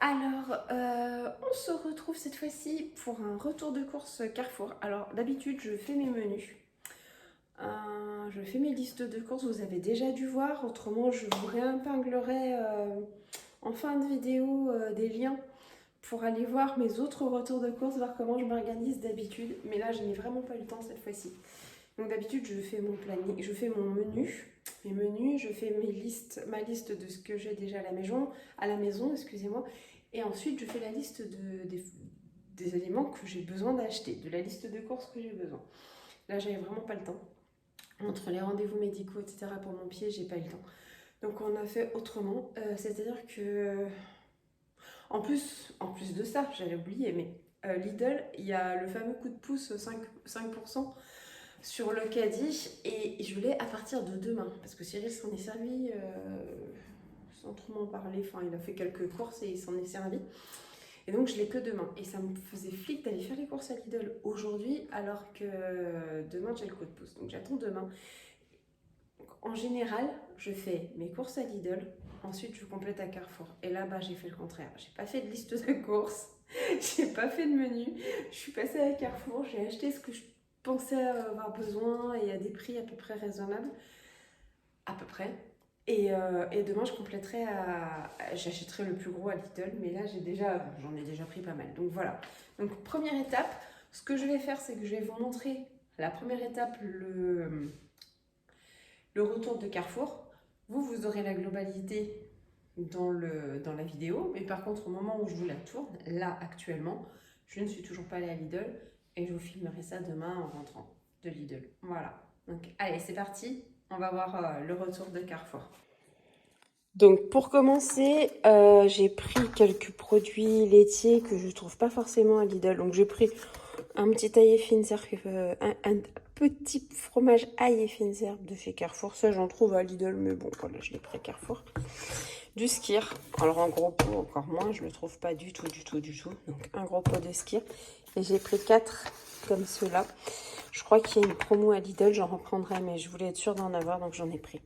Alors, on se retrouve cette fois-ci pour un retour de course Carrefour. Alors, d'habitude, je fais mes menus. Je fais mes listes de courses, vous avez déjà dû voir. Autrement, je vous réépinglerai en fin de vidéo des liens pour aller voir mes autres retours de course, voir comment je m'organise d'habitude. Mais là, je n'ai vraiment pas eu le temps cette fois-ci. Donc d'habitude, je fais mon planning, je fais mon menu, mes menus, je fais ma liste de ce que j'ai déjà à la maison, excusez-moi. Et ensuite, je fais la liste des éléments que j'ai besoin d'acheter, de la liste de courses que j'ai besoin. Là, j'avais vraiment pas le temps. Entre les rendez-vous médicaux, etc. pour mon pied, j'ai pas eu le temps. Donc on a fait autrement. C'est-à-dire que, en plus de ça, j'avais oublié, mais Lidl, il y a le fameux coup de pouce 5% sur le caddie et je l'ai à partir de demain parce que Cyril s'en est servi sans trop m'en parler. Enfin, il a fait quelques courses et il s'en est servi. Et donc, je l'ai que demain. Et ça me faisait flip d'aller faire les courses à Lidl aujourd'hui alors que demain, j'ai le coup de pouce. Donc, j'attends demain. Donc, en général, je fais mes courses à Lidl. Ensuite, je complète à Carrefour. Et là-bas, j'ai fait le contraire. J'ai pas fait de liste de courses. J'ai pas fait de menu. Je suis passée à Carrefour. J'ai acheté ce que je pensais avoir besoin et à des prix à peu près raisonnables. À peu près. Et demain, j'achèterai le plus gros à Lidl, mais là, j'en ai déjà pris pas mal. Donc voilà. Donc première étape, ce que je vais faire, c'est que je vais vous montrer la première étape, le retour de Carrefour. Vous aurez la globalité dans la vidéo, mais par contre, au moment où je vous la tourne, là, actuellement, je ne suis toujours pas allée à Lidl et je vous filmerai ça demain en rentrant de Lidl. Voilà. Donc allez, c'est parti. On va voir le retour de Carrefour. Donc pour commencer, j'ai pris quelques produits laitiers que je trouve pas forcément à Lidl. Donc j'ai pris un petit ail et fines herbes, un petit fromage ail et fines herbes de chez Carrefour. Ça j'en trouve à Lidl, mais bon voilà, je l'ai pris à Carrefour. Du skyr. Alors en gros pot encore moins, je le trouve pas du tout. Donc un gros pot de skyr. Et j'ai pris 4 comme ceux-là. Je crois qu'il y a une promo à Lidl, j'en reprendrai, mais je voulais être sûre d'en avoir, donc j'en ai pris.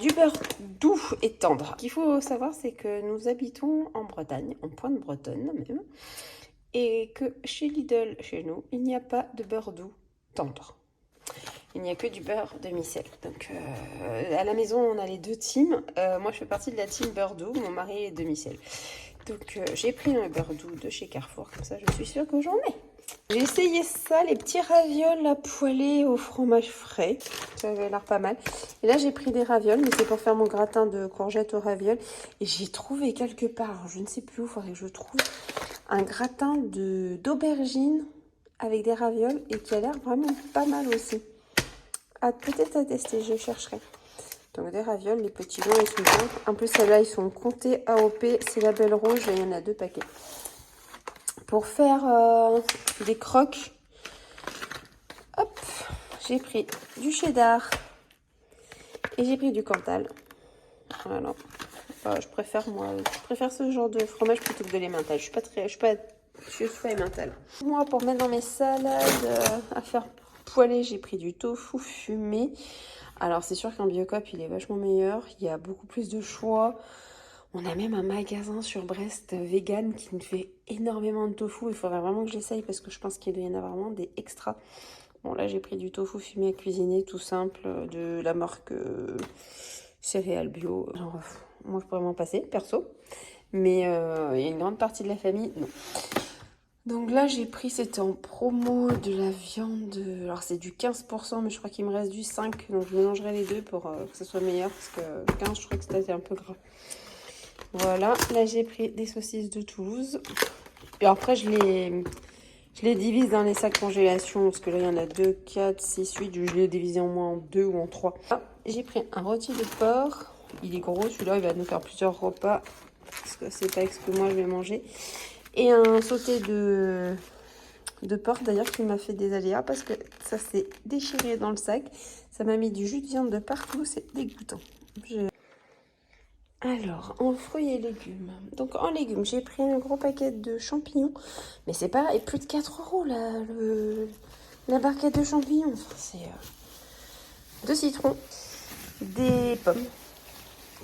Du beurre doux et tendre. Ce qu'il faut savoir, c'est que nous habitons en Bretagne, en Pointe-Bretonne même, et que chez Lidl, chez nous, il n'y a pas de beurre doux tendre. Il n'y a que du beurre demi-sel. Donc à la maison, on a les deux teams. Moi, je fais partie de la team beurre doux, mon mari est demi-sel. Donc j'ai pris un beurre doux de chez Carrefour, comme ça je suis sûre que j'en ai. J'ai essayé ça, les petits ravioles à poêler au fromage frais. Ça avait l'air pas mal. Et là, j'ai pris des ravioles, mais c'est pour faire mon gratin de courgettes aux ravioles. Et j'ai trouvé quelque part, je ne sais plus où, il faudrait que je trouve, un gratin d'aubergine avec des ravioles et qui a l'air vraiment pas mal aussi. Peut-être à tester, je chercherai. Donc des ravioles, les petits blancs, ils sont bons. En plus, celles-là, ils sont comptés AOP. C'est la belle rouge et il y en a 2 paquets. Pour faire des croques, hop, j'ai pris du cheddar et j'ai pris du Cantal. Voilà. Je préfère ce genre de fromage plutôt que de l'emmental. Je suis pas emmental. Moi, pour mettre dans mes salades à faire poêler, j'ai pris du tofu fumé. Alors, c'est sûr qu'un Biocop, il est vachement meilleur. Il y a beaucoup plus de choix. On a même un magasin sur Brest vegan qui me fait énormément de tofu. Il faudrait vraiment que j'essaye parce que je pense qu'il doit y en avoir vraiment des extras. Bon, là, j'ai pris du tofu fumé à cuisiner, tout simple, de la marque céréales bio. Genre, moi, je pourrais m'en passer, perso. Mais il y a une grande partie de la famille, non. Donc là, j'ai pris, c'était en promo, de la viande. Alors, c'est du 15%, mais je crois qu'il me reste du 5%. Donc, je mélangerai les deux pour que ce soit meilleur. Parce que 15, je crois que c'était un peu gras. Voilà, là j'ai pris des saucisses de Toulouse. Et après je les divise dans les sacs congélation. Parce que là il y en a 2, 4, 6, 8. Je les divise en moins en 2 ou en 3. J'ai pris un rôti de porc. Il est gros, celui-là il va nous faire plusieurs repas. Parce que c'est pas ce que moi je vais manger. Et un sauté de porc d'ailleurs qui m'a fait des aléas. Parce que ça s'est déchiré dans le sac. Ça m'a mis du jus de viande de partout. C'est dégoûtant. Alors, en fruits et légumes. Donc, en légumes, j'ai pris un gros paquet de champignons. Mais c'est pas... Et plus de 4 € la barquette de champignons. Enfin, c'est 2 citrons. Des pommes.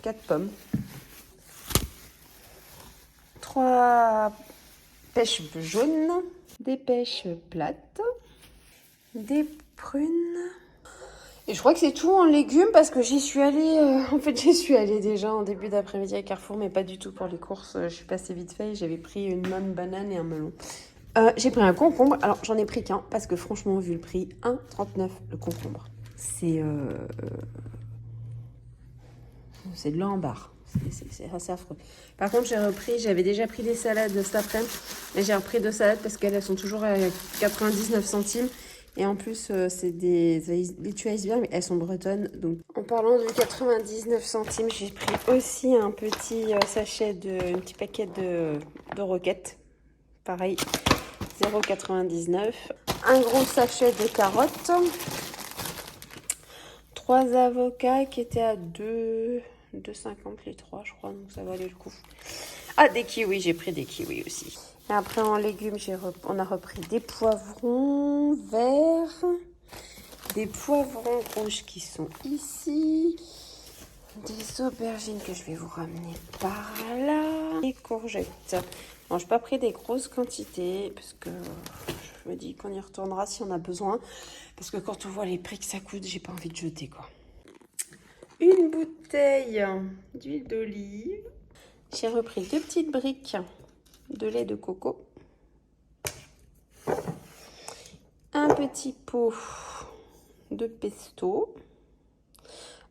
4 pommes. 3 pêches jaunes, des pêches plates, des prunes. Et je crois que c'est tout en légumes parce que j'y suis allée, j'y suis allée déjà en début d'après-midi à Carrefour, mais pas du tout pour les courses. Je suis passée vite fait, j'avais pris une manne banane et un melon. J'ai pris un concombre, alors j'en ai pris qu'un parce que franchement, vu le prix, 1,39 le concombre. C'est de l'embarras. C'est assez affreux. Par contre, j'avais déjà pris des salades cet après-midi, mais j'ai repris 2 salades parce qu'elles sont toujours à 99 centimes. Et en plus, c'est des laitues iceberg, mais elles sont bretonnes. Donc, en parlant de 99 centimes, j'ai pris aussi un petit sachet un petit paquet de roquettes. Pareil, 0,99. Un gros sachet de carottes. 3 avocats qui étaient à 2,50 les 3, je crois, donc ça valait le coup. Ah, des kiwis, j'ai pris des kiwis aussi. Et après, en légumes, on a repris des poivrons verts, des poivrons rouges qui sont ici, des aubergines que je vais vous ramener par là, des courgettes. Bon, je n'ai pas pris des grosses quantités parce que je me dis qu'on y retournera si on a besoin. Parce que quand on voit les prix que ça coûte, j'ai pas envie de jeter, quoi. Une bouteille d'huile d'olive. J'ai repris 2 petites briques de lait de coco. Un petit pot de pesto.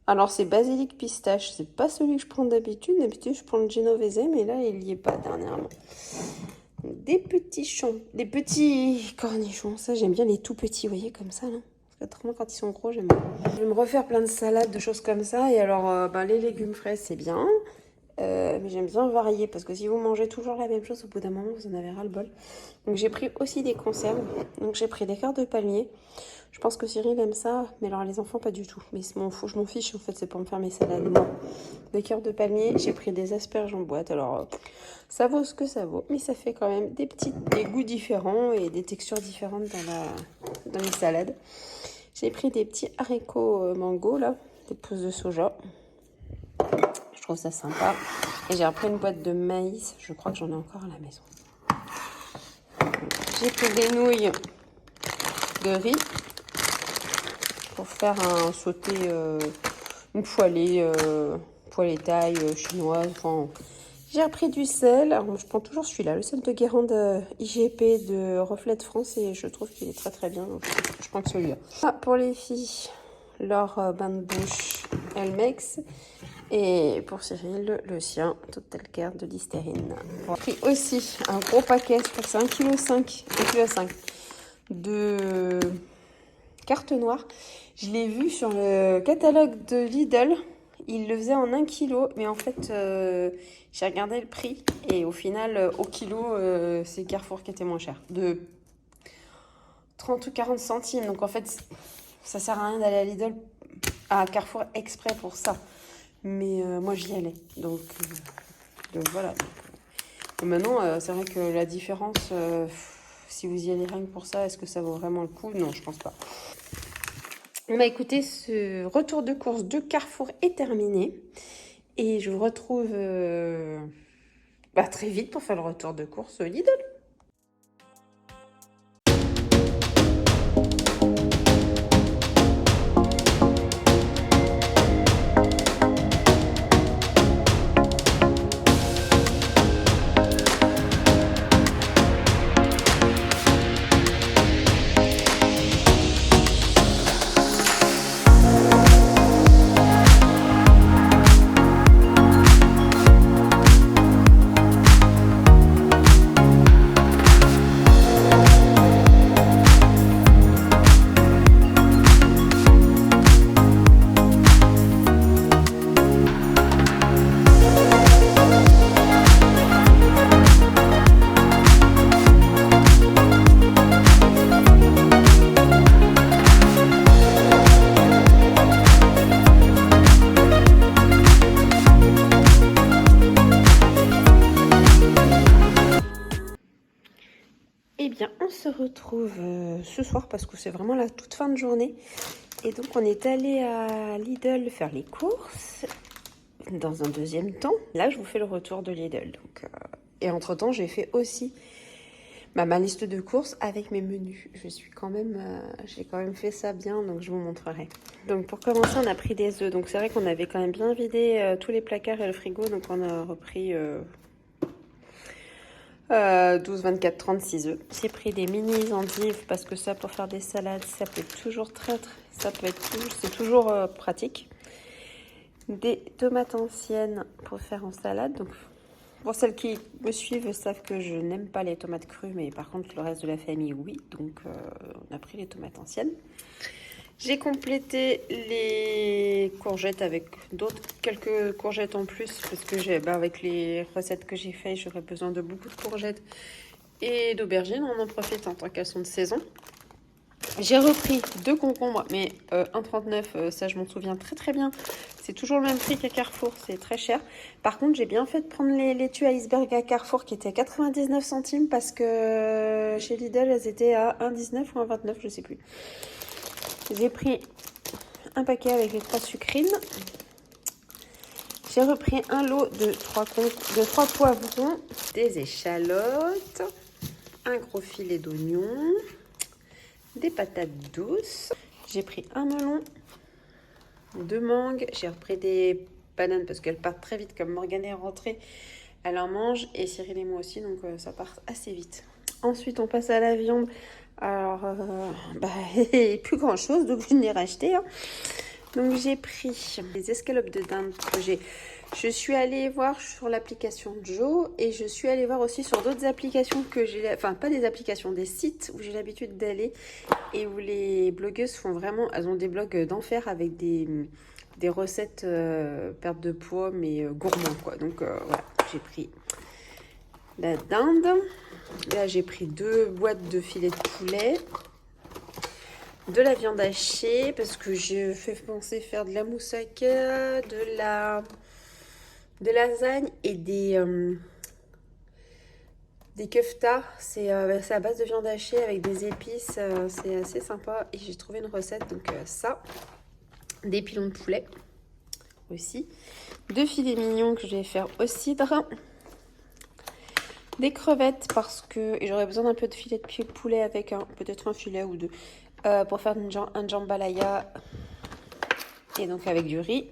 Alors c'est basilic pistache, c'est pas celui que je prends d'habitude. D'habitude je prends le genovese, mais là il n'y est pas dernièrement. Des petits cornichons, ça j'aime bien les tout petits, vous voyez, comme ça là. Parce que autrement quand ils sont gros j'aime bien. Je vais me refaire plein de salades, de choses comme ça. Et alors les légumes frais c'est bien. Mais j'aime bien varier parce que si vous mangez toujours la même chose, au bout d'un moment vous en avez ras le bol. Donc j'ai pris aussi des conserves. Donc j'ai pris des cœurs de palmier. Je pense que Cyril aime ça, mais alors les enfants pas du tout. Mais je m'en fiche en fait, c'est pour me faire mes salades. Bon, des cœurs de palmier, j'ai pris des asperges en boîte. Alors ça vaut ce que ça vaut, mais ça fait quand même des goûts différents et des textures différentes dans les salades. J'ai pris des petits haricots mango là, des pousses de soja. Je trouve ça sympa. Et j'ai repris une boîte de maïs. Je crois que j'en ai encore à la maison. J'ai pris des nouilles de riz pour faire un sauté, une poêlée taille chinoise. Enfin, j'ai repris du sel. Alors, je prends toujours celui-là, le sel de Guérande IGP de Reflet de France. Et je trouve qu'il est très très bien. Donc, je prends que celui-là. Ah, pour les filles, leur bain de bouche Elmex. Et pour Cyril, le sien, Total Care de Listerine. J'ai pris aussi un gros paquet, je crois que c'est 1,5 kg de carte noire. Je l'ai vu sur le catalogue de Lidl. Il le faisait en 1 kg, mais en fait, j'ai regardé le prix. Et au final, au kilo, c'est Carrefour qui était moins cher. De 30 ou 40 centimes. Donc en fait, ça sert à rien d'aller à Lidl, à Carrefour exprès pour ça. Mais moi j'y allais, donc voilà. Et maintenant c'est vrai que la différence, si vous y allez rien que pour ça, est-ce que ça vaut vraiment le coup? Non, je pense pas. Bah écoutez, ce retour de course de Carrefour est terminé et je vous retrouve très vite pour faire le retour de course Lidl. Eh bien, on se retrouve ce soir parce que c'est vraiment la toute fin de journée. Et donc, on est allé à Lidl faire les courses dans un deuxième temps. Là, je vous fais le retour de Lidl. Donc, Et entre-temps, j'ai fait aussi ma liste de courses avec mes menus. J'ai quand même fait ça bien, donc je vous montrerai. Donc pour commencer, on a pris des œufs. Donc c'est vrai qu'on avait quand même bien vidé tous les placards et le frigo, donc on a repris 12, 24, 36 œufs. J'ai pris des mini endives parce que ça, pour faire des salades, ça peut être toujours c'est toujours pratique. Des tomates anciennes pour faire en salade. Donc pour celles qui me suivent savent que je n'aime pas les tomates crues, mais par contre le reste de la famille oui, donc on a pris les tomates anciennes. J'ai complété les courgettes avec quelques courgettes en plus, parce que avec les recettes que j'ai faites, j'aurais besoin de beaucoup de courgettes et d'aubergines, on en profite en tant qu'elles sont de saison. J'ai repris 2 concombres, mais 1,39, ça je m'en souviens très bien. C'est toujours le même prix qu'à Carrefour, c'est très cher. Par contre, j'ai bien fait de prendre les laitues iceberg à Carrefour qui étaient à 99 centimes parce que chez Lidl, elles étaient à 1,19 ou 1,29, je sais plus. J'ai pris un paquet avec les 3 sucrines. J'ai repris un lot de 3 poivrons, des échalotes, un gros filet d'oignons, des patates douces. J'ai pris un melon, 2 mangues. J'ai repris des bananes parce qu'elles partent très vite. Comme Morgane est rentrée, elle en mange et Cyril et moi aussi, donc ça part assez vite. Ensuite, on passe à la viande. Alors, plus grand chose, donc je n'ai racheté. Hein. Donc j'ai pris des escalopes de dinde que je suis allée voir sur l'application Joe et je suis allée voir aussi sur d'autres applications que j'ai, enfin pas des applications, des sites où j'ai l'habitude d'aller et où les blogueuses font vraiment, elles ont des blogs d'enfer avec des recettes perte de poids mais gourmands quoi. Donc voilà, j'ai pris la dinde. Là j'ai pris 2 boîtes de filets de poulet. De la viande hachée parce que je fais penser faire de la moussaka, de la lasagne et des keftas. C'est à base de viande hachée avec des épices. C'est assez sympa et j'ai trouvé une recette. Donc ça, des pilons de poulet aussi. 2 filets mignons que je vais faire au cidre. Des crevettes parce que j'aurais besoin d'un peu de filet de poulet avec peut-être un filet ou 2. Pour faire un jambalaya et donc avec du riz,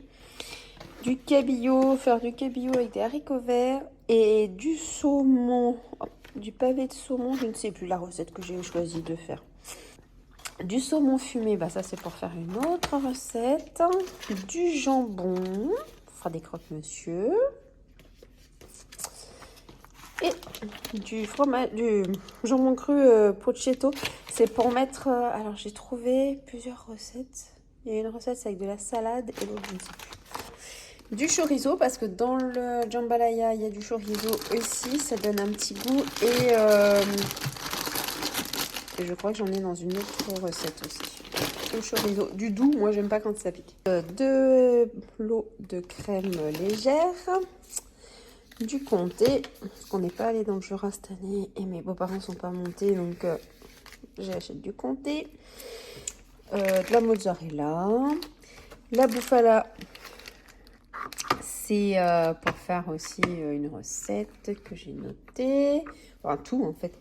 du cabillaud, faire du cabillaud avec des haricots verts et du saumon, du pavé de saumon, je ne sais plus la recette que j'ai choisi de faire. Du saumon fumé, ça c'est pour faire une autre recette. Du jambon, pour faire des croque-monsieur. Et du fromage, du jambon cru Prochetto, c'est pour mettre. Alors j'ai trouvé plusieurs recettes. Il y a une recette c'est avec de la salade et l'autre je ne sais plus. Du chorizo parce que dans le jambalaya il y a du chorizo aussi, ça donne un petit goût et je crois que j'en ai dans une autre recette aussi. Le chorizo, du doux, moi j'aime pas quand ça pique. 2 lots de crème légère. Du comté, parce qu'on n'est pas allé dans le Jura cette année et mes beaux-parents sont pas montés, donc j'achète du comté, de la mozzarella, la bufala, c'est pour faire aussi une recette que j'ai notée, enfin tout en fait,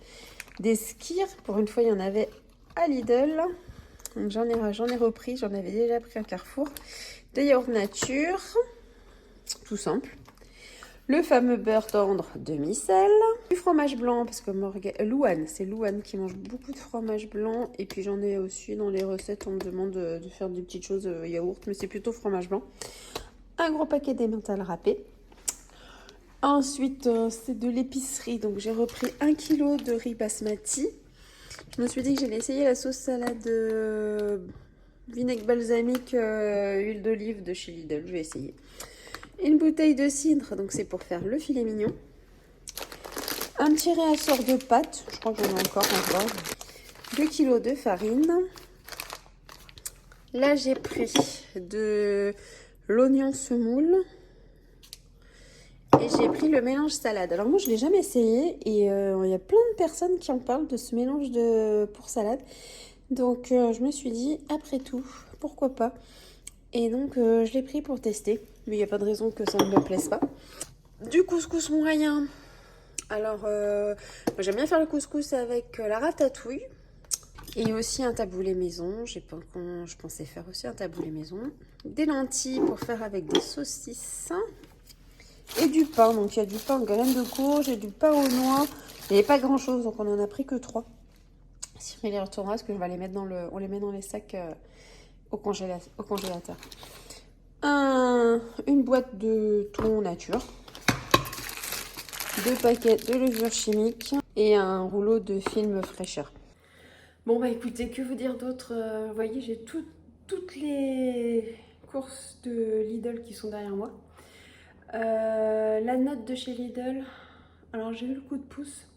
des skyrs, pour une fois il y en avait à Lidl, donc j'en ai repris, j'en avais déjà pris à Carrefour, des yaourts nature, tout simple. Le fameux beurre tendre demi-sel, du fromage blanc, parce que c'est Louane qui mange beaucoup de fromage blanc. Et puis j'en ai aussi dans les recettes, on me demande de faire des petites choses yaourt, mais c'est plutôt fromage blanc. Un gros paquet d'emmental râpé. Ensuite, c'est de l'épicerie, donc j'ai repris 1 kg de riz basmati. Je me suis dit que j'allais essayer la sauce salade vinaigre balsamique, huile d'olive de chez Lidl, je vais essayer. Une bouteille de cidre, donc c'est pour faire le filet mignon. Un petit réassort de pâtes, je crois que j'en ai encore. 2 kg de farine. Là, j'ai pris de l'oignon semoule. Et j'ai pris le mélange salade. Alors moi, je ne l'ai jamais essayé. Et il y a plein de personnes qui en parlent de ce mélange pour salade. Donc, je me suis dit, après tout, pourquoi pas. Et donc, je l'ai pris pour tester. Mais il n'y a pas de raison que ça ne me plaise pas. Du couscous moyen Alors, moi, j'aime bien faire le couscous avec la ratatouille et aussi un taboulé maison. Je pensais faire aussi un taboulé maison. Des lentilles pour faire avec des saucisses et du pain. Donc, il y a du pain en graines de courge et du pain aux noix. Il n'y avait pas grand-chose, donc on en a pris que 3. Cyril les retournera parce que je vais les mettre on les met dans les sacs au congélateur. Une boîte de thon nature. 2 paquets de levure chimique et un rouleau de film fraîcheur. Bon bah écoutez, que vous dire d'autre? Vous voyez, j'ai toutes les courses de Lidl qui sont derrière moi. La note de chez Lidl, alors j'ai eu le coup de pouce.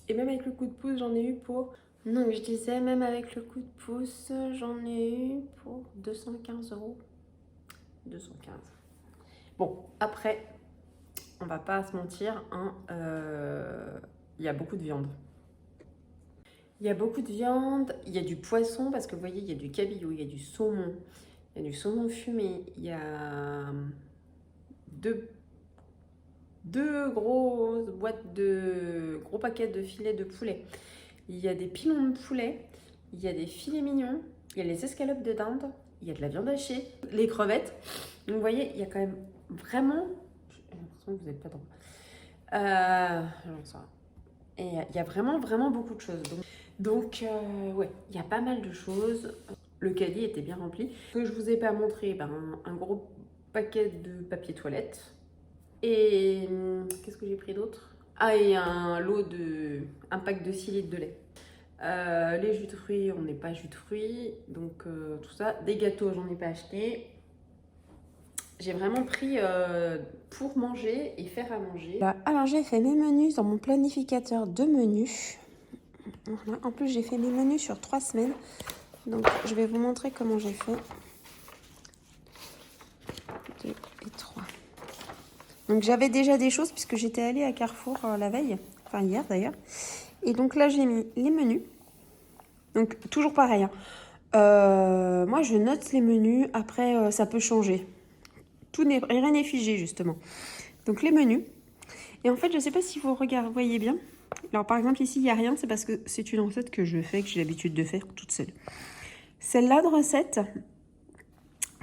Et même avec le coup de pouce, j'en ai eu pour... Non, je disais, même avec le coup de pouce, j'en ai eu pour 215 €. 215. Bon, après... On va pas se mentir, hein, y a beaucoup de viande. Il y a beaucoup de viande, il y a du poisson, parce que vous voyez, il y a du cabillaud, il y a du saumon, il y a du saumon fumé, il y a deux grosses boîtes gros paquets de filets de poulet. Il y a des pilons de poulet, il y a des filets mignons, il y a les escalopes de dinde, il y a de la viande hachée, les crevettes. Donc vous voyez, il y a quand même vraiment... J'ai l'impression que vous n'êtes pas drôle. Et il y a vraiment beaucoup de choses. Donc ouais, il y a pas mal de choses. Le caddie était bien rempli. Ce que je vous ai pas montré, un gros paquet de papier toilette. Et qu'est-ce que j'ai pris d'autre? Ah, et un pack de 6 litres de lait. Les jus de fruits, on n'est pas jus de fruits. Donc tout ça. Des gâteaux, j'en ai pas acheté. J'ai vraiment pris pour manger et faire à manger. Alors j'ai fait mes menus dans mon planificateur de menus. Voilà. En plus j'ai fait mes menus sur 3 semaines. Donc je vais vous montrer comment j'ai fait. 2 et 3. Donc j'avais déjà des choses puisque j'étais allée à Carrefour la veille. Enfin hier d'ailleurs. Et donc là j'ai mis les menus. Donc toujours pareil. Hein. Moi je note les menus. Après ça peut changer. Rien n'est figé justement. Donc les menus. Et en fait, je ne sais pas si vous voyez bien. Alors par exemple ici, il n'y a rien. C'est parce que c'est une recette que je fais, que j'ai l'habitude de faire toute seule. Celle-là de recette,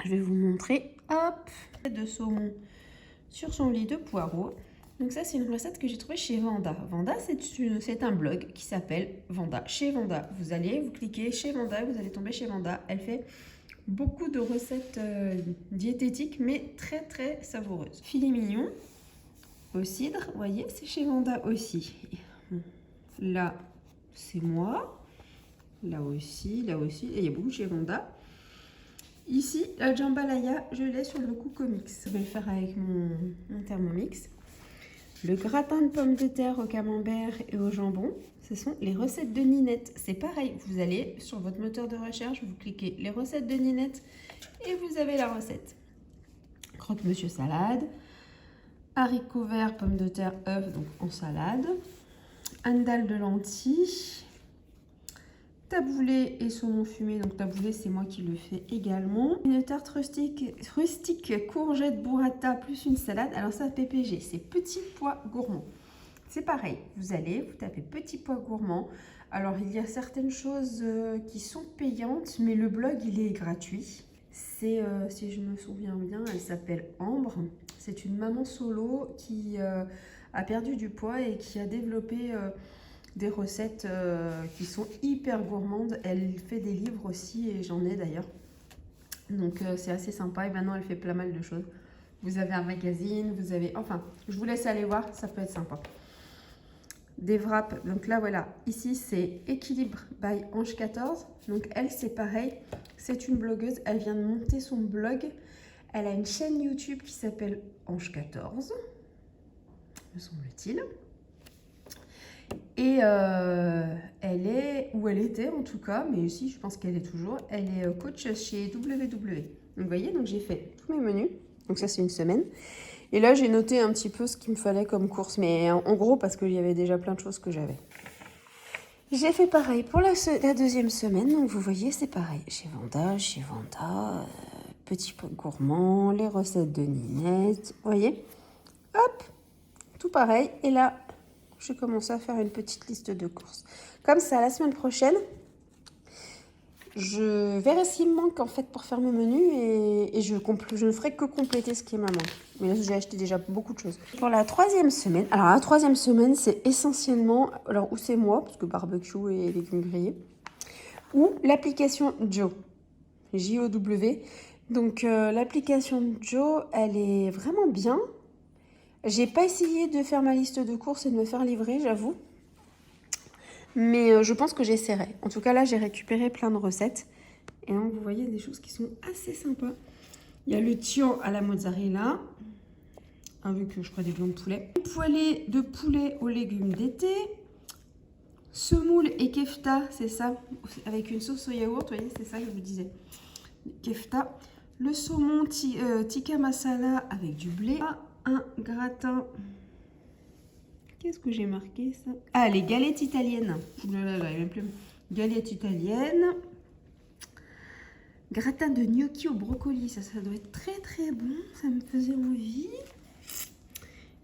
je vais vous montrer. Hop, de saumon sur son lit de poireaux. Donc ça, c'est une recette que j'ai trouvée chez Vanda. Vanda, c'est un blog qui s'appelle Vanda. Chez Vanda, vous cliquez chez Vanda, vous allez tomber chez Vanda. Elle fait beaucoup de recettes diététiques, mais très savoureuses. Filet mignon au cidre, vous voyez, c'est chez Vanda aussi. Là, c'est moi. Là aussi, et il y a beaucoup chez Vanda. Ici, la jambalaya, je l'ai sur le Coocomix. Je vais le faire avec mon Thermomix. Le gratin de pommes de terre au camembert et au jambon, ce sont les recettes de Ninette. C'est pareil, vous allez sur votre moteur de recherche, vous cliquez les recettes de Ninette et vous avez la recette. Croque-monsieur salade, haricots verts, pommes de terre, œufs, donc en salade, andal de lentilles, taboulé et saumon fumé. Donc taboulé, c'est moi qui le fais également. Une tarte rustique courgette burrata plus une salade. Alors ça, PPG, c'est petits pois gourmands. C'est pareil, vous tapez petits pois gourmands. Alors il y a certaines choses qui sont payantes, mais le blog, il est gratuit. C'est, si je me souviens bien, elle s'appelle Ambre. C'est une maman solo qui a perdu du poids et qui a développé... des recettes qui sont hyper gourmandes. Elle fait des livres aussi et j'en ai d'ailleurs. Donc c'est assez sympa et maintenant elle fait pas mal de choses. Vous avez un magazine, vous avez... Enfin, je vous laisse aller voir, ça peut être sympa. Des wraps, donc là voilà, ici c'est Équilibre by Ange 14. Donc elle c'est pareil, c'est une blogueuse, elle vient de monter son blog. Elle a une chaîne YouTube qui s'appelle Ange 14, me semble-t-il. Et elle est, ou elle était en tout cas, mais aussi je pense qu'elle est toujours, elle est coach chez WW. Donc vous voyez, donc j'ai fait tous mes menus, donc ça c'est une semaine. Et là j'ai noté un petit peu ce qu'il me fallait comme course, mais en gros parce qu'il y avait déjà plein de choses que j'avais. J'ai fait pareil pour la deuxième semaine, donc vous voyez c'est pareil. Chez Vanda, petits pois gourmands, les recettes de Ninette, vous voyez. Hop, tout pareil. Et là... j'ai commencé à faire une petite liste de courses. Comme ça, la semaine prochaine, je verrai ce qui me manque en fait pour faire mes menus et je ne ferai que compléter ce qui me manque. Mais là, j'ai acheté déjà beaucoup de choses. Pour la 3e semaine, alors la 3e semaine, c'est essentiellement, alors où c'est moi, parce que barbecue et légumes grillés, ou l'application Joe, J-O-W. Donc l'application Joe, elle est vraiment bien. J'ai pas essayé de faire ma liste de courses et de me faire livrer, j'avoue. Mais je pense que j'essaierai. En tout cas, là, j'ai récupéré plein de recettes. Et donc, vous voyez des choses qui sont assez sympas. Il y a le tio à la mozzarella, avec, je crois, des blancs de poulet. Poêlée de poulet aux légumes d'été. Semoule et kefta, c'est ça, avec une sauce au yaourt, vous voyez, c'est ça que je vous disais. Kefta. Le saumon tikka masala avec du blé. Un gratin. Qu'est-ce que j'ai marqué ça? Ah, les galettes italiennes. Oulala, j'arrive même plus. Galettes italiennes. Gratin de gnocchi au brocoli. Ça doit être très très bon. Ça me faisait envie.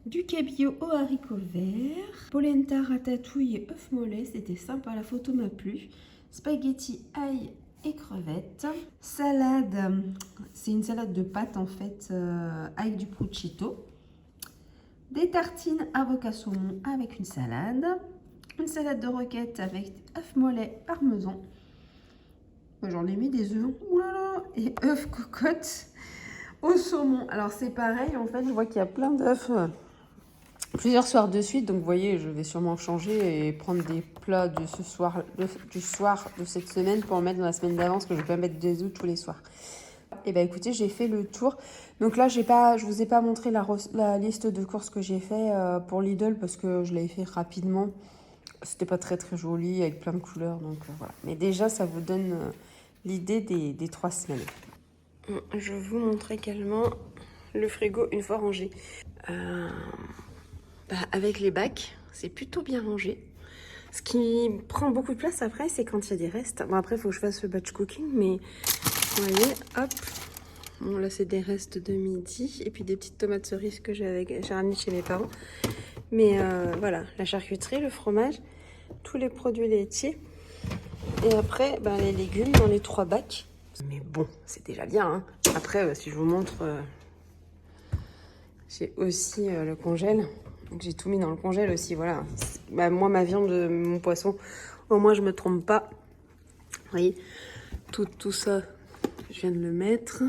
Du cabillaud aux haricots verts. Polenta, ratatouille et œuf mollet. C'était sympa. La photo m'a plu. Spaghetti, ail et crevettes. Salade. C'est une salade de pâtes en fait avec du prosciutto. Des tartines avocat saumon avec une salade de roquette avec œuf mollet parmesan. J'en ai mis des œufs, oulala, et œufs cocotte au saumon. Alors c'est pareil, en fait, je vois qu'il y a plein d'œufs plusieurs soirs de suite. Donc vous voyez, je vais sûrement changer et prendre des plats de ce soir, du soir de cette semaine pour en mettre dans la semaine d'avance, que je ne vais pas mettre des œufs tous les soirs. Et bien écoutez, j'ai fait le tour. Donc là, je vous ai pas montré la liste de courses que j'ai fait pour Lidl parce que je l'avais fait rapidement. C'était pas très très joli avec plein de couleurs. Donc voilà. Mais déjà, ça vous donne l'idée des 3 semaines. Je vais vous montrer également le frigo une fois rangé. Avec les bacs, c'est plutôt bien rangé. Ce qui prend beaucoup de place après, c'est quand il y a des restes. Bon, après, il faut que je fasse le batch cooking, mais vous voyez, hop. Bon, là, c'est des restes de midi. Et puis des petites tomates cerises que j'ai ramenées chez mes parents. Mais voilà, la charcuterie, le fromage, tous les produits laitiers. Et après, les légumes dans les 3 bacs. Mais bon, c'est déjà bien. Hein. Après, si je vous montre, j'ai aussi le congèle. Donc j'ai tout mis dans le congèle aussi, voilà. Moi, ma viande, mon poisson, au moins je me trompe pas. Vous voyez, tout ça, je viens de le mettre.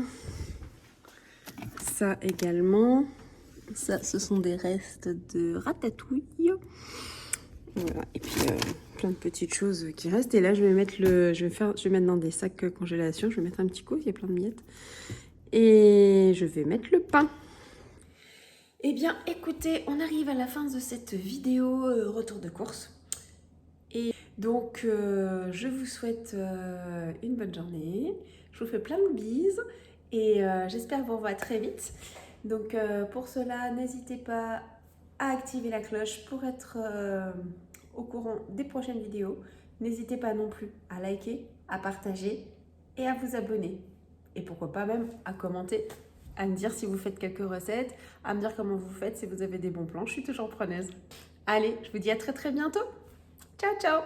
Ça également. Ça, ce sont des restes de ratatouille. Voilà. Et puis plein de petites choses qui restent. Et là, je vais mettre je vais mettre dans des sacs congélation. Je vais mettre un petit coup, il y a plein de miettes. Et je vais mettre le pain. Eh bien, écoutez, on arrive à la fin de cette vidéo retour de course. Et donc, je vous souhaite une bonne journée. Je vous fais plein de bises et j'espère vous revoir très vite. Donc, pour cela, n'hésitez pas à activer la cloche pour être au courant des prochaines vidéos. N'hésitez pas non plus à liker, à partager et à vous abonner. Et pourquoi pas même à commenter, à me dire si vous faites quelques recettes, à me dire comment vous faites, si vous avez des bons plans. Je suis toujours preneuse. Allez, je vous dis à très très bientôt. Ciao, ciao!